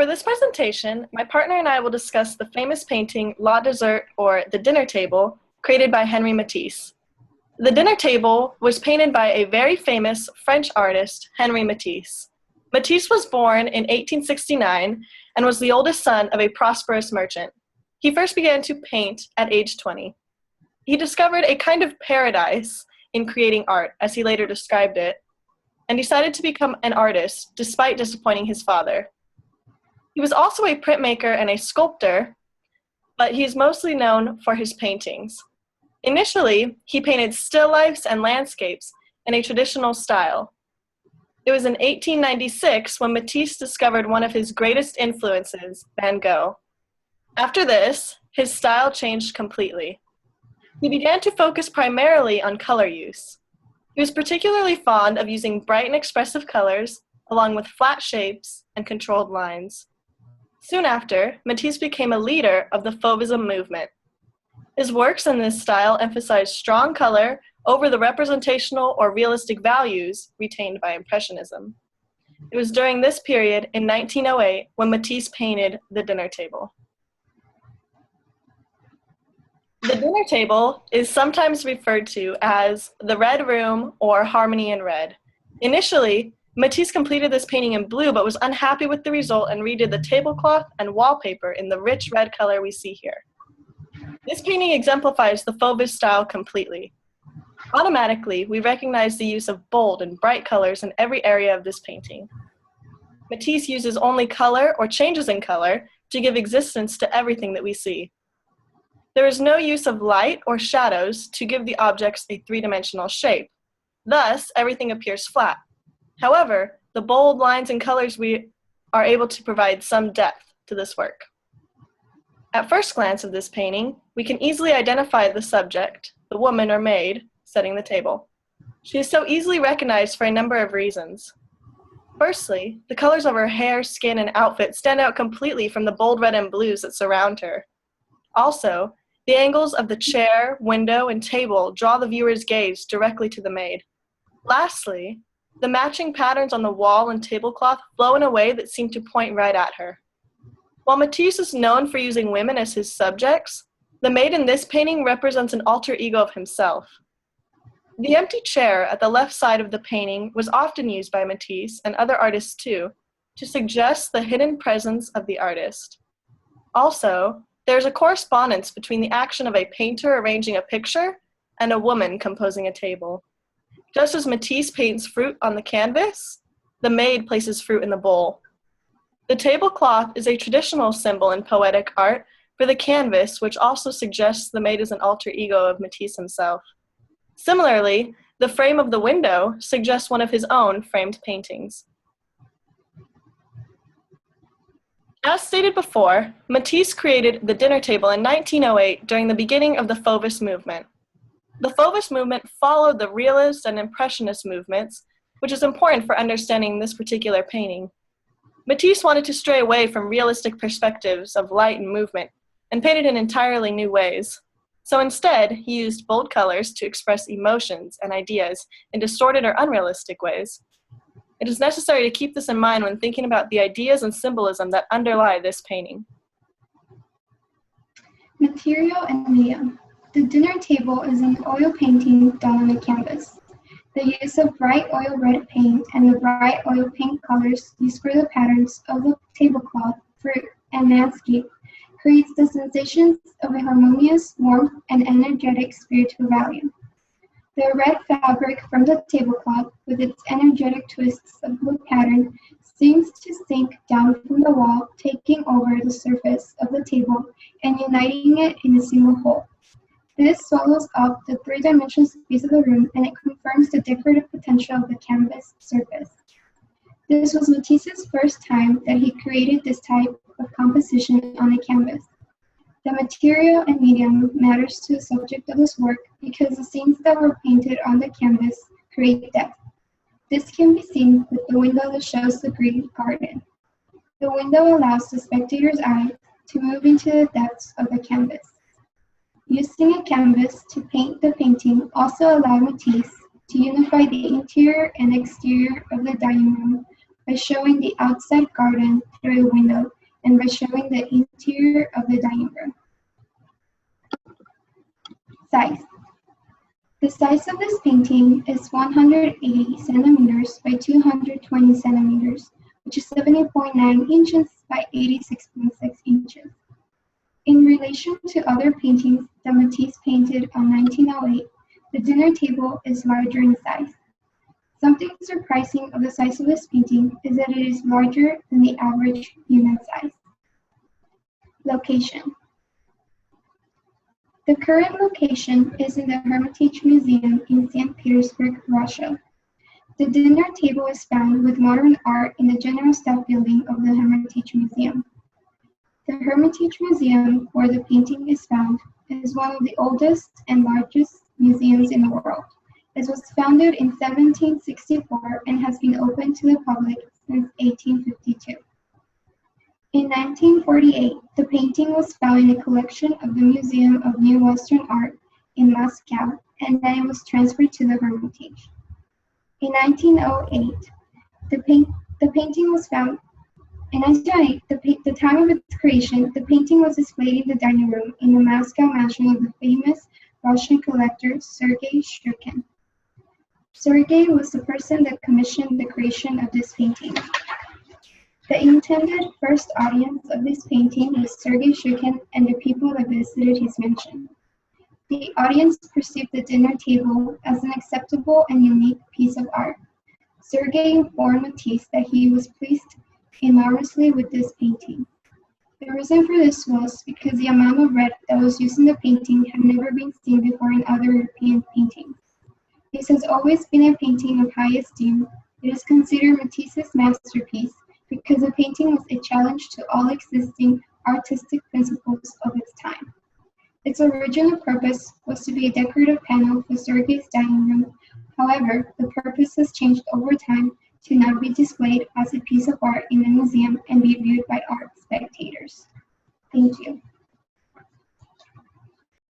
For this presentation, my partner and I will discuss the famous painting La Dessert, or The Dinner Table, created by Henri Matisse. The Dinner Table was painted by a very famous French artist, Henri Matisse. Matisse was born in 1869 and was the oldest son of a prosperous merchant. He first began to paint at age 20. He discovered a kind of paradise in creating art, as he later described it, and decided to become an artist despite disappointing his father. He was also a printmaker and a sculptor, but he is mostly known for his paintings. Initially, he painted still lifes and landscapes in a traditional style. It was in 1896 when Matisse discovered one of his greatest influences, Van Gogh. After this, his style changed completely. He began to focus primarily on color use. He was particularly fond of using bright and expressive colors, along with flat shapes and controlled lines. Soon after, Matisse became a leader of the Fauvism movement. His works in this style emphasized strong color over the representational or realistic values retained by Impressionism. It was during this period, in 1908, when Matisse painted The Dinner Table. The Dinner Table is sometimes referred to as the Red Room or Harmony in Red. Initially, Matisse completed this painting in blue but was unhappy with the result and redid the tablecloth and wallpaper in the rich red color we see here. This painting exemplifies the Fauvism style completely. Automatically, we recognize the use of bold and bright colors in every area of this painting. Matisse uses only color or changes in color to give existence to everything that we see. There is no use of light or shadows to give the objects a three-dimensional shape. Thus, everything appears flat. However, the bold lines and colors we are able to provide some depth to this work. At first glance of this painting, we can easily identify the subject, the woman or maid, setting the table. She is so easily recognized for a number of reasons. Firstly, the colors of her hair, skin, and outfit stand out completely from the bold red and blues that surround her. Also, the angles of the chair, window, and table draw the viewer's gaze directly to the maid. Lastly, the matching patterns on the wall and tablecloth flow in a way that seem to point right at her. While Matisse is known for using women as his subjects, the maid in this painting represents an alter ego of himself. The empty chair at the left side of the painting was often used by Matisse, and other artists too, to suggest the hidden presence of the artist. Also, there is a correspondence between the action of a painter arranging a picture and a woman composing a table. Just as Matisse paints fruit on the canvas, the maid places fruit in the bowl. The tablecloth is a traditional symbol in poetic art for the canvas, which also suggests the maid is an alter ego of Matisse himself. Similarly, the frame of the window suggests one of his own framed paintings. As stated before, Matisse created The Dinner Table in 1908 during the beginning of the Fauvism movement. The Fauvism movement followed the Realist and Impressionist movements, which is important for understanding this particular painting. Matisse wanted to stray away from realistic perspectives of light and movement and painted in entirely new ways. So instead, he used bold colors to express emotions and ideas in distorted or unrealistic ways. It is necessary to keep this in mind when thinking about the ideas and symbolism that underlie this painting. Material and medium. The Dinner Table is an oil painting done on a canvas. The use of bright oil red paint and the bright oil pink colors used for the patterns of the tablecloth, fruit, and landscape creates the sensations of a harmonious, warmth, and energetic spiritual value. The red fabric from the tablecloth, with its energetic twists of blue pattern, seems to sink down from the wall, taking over the surface of the table and uniting it in a single whole. This swallows up the three-dimensional space of the room, and it confirms the decorative potential of the canvas surface. This was Matisse's first time that he created this type of composition on a canvas. The material and medium matters to the subject of this work because the scenes that were painted on the canvas create depth. This can be seen with the window that shows the green garden. The window allows the spectator's eye to move into the depths of the canvas. Using a canvas to paint the painting also allowed Matisse to unify the interior and exterior of the dining room by showing the outside garden through a window and by showing the interior of the dining room. Size. The size of this painting is 180 centimeters by 220 centimeters, which is 70.9 inches by 86.6 inches. In relation to other paintings that Matisse painted on 1908, the dinner table is larger in size. Something surprising of the size of this painting is that it is larger than the average human size. Location. The current location is in the Hermitage Museum in St. Petersburg, Russia. The dinner table is found with modern art in the General Staff Building of the Hermitage Museum. The Hermitage Museum, where the painting is found, is one of the oldest and largest museums in the world. It was founded in 1764 and has been open to the public since 1852. In 1948, the painting was found in a collection of the Museum of New Western Art in Moscow, and then it was transferred to the Hermitage. In 1908, the painting was found. In 1908, the time of its creation, the painting was displayed in the dining room in the Moscow mansion of the famous Russian collector Sergei Shukin. Sergei was the person that commissioned the creation of this painting. The intended first audience of this painting was Sergei Shukin and the people that visited his mansion. The audience perceived the dinner table as an acceptable and unique piece of art. Sergei informed Matisse that he was pleased enormously with this painting. The reason for this was because the amount of red that was used in the painting had never been seen before in other European paintings. This has always been a painting of high esteem. It is considered Matisse's masterpiece because the painting was a challenge to all existing artistic principles of its time. Its original purpose was to be a decorative panel for Sergei's dining room. However, the purpose has changed over time to now be displayed as a piece of art in a museum and be viewed by art spectators. Thank you.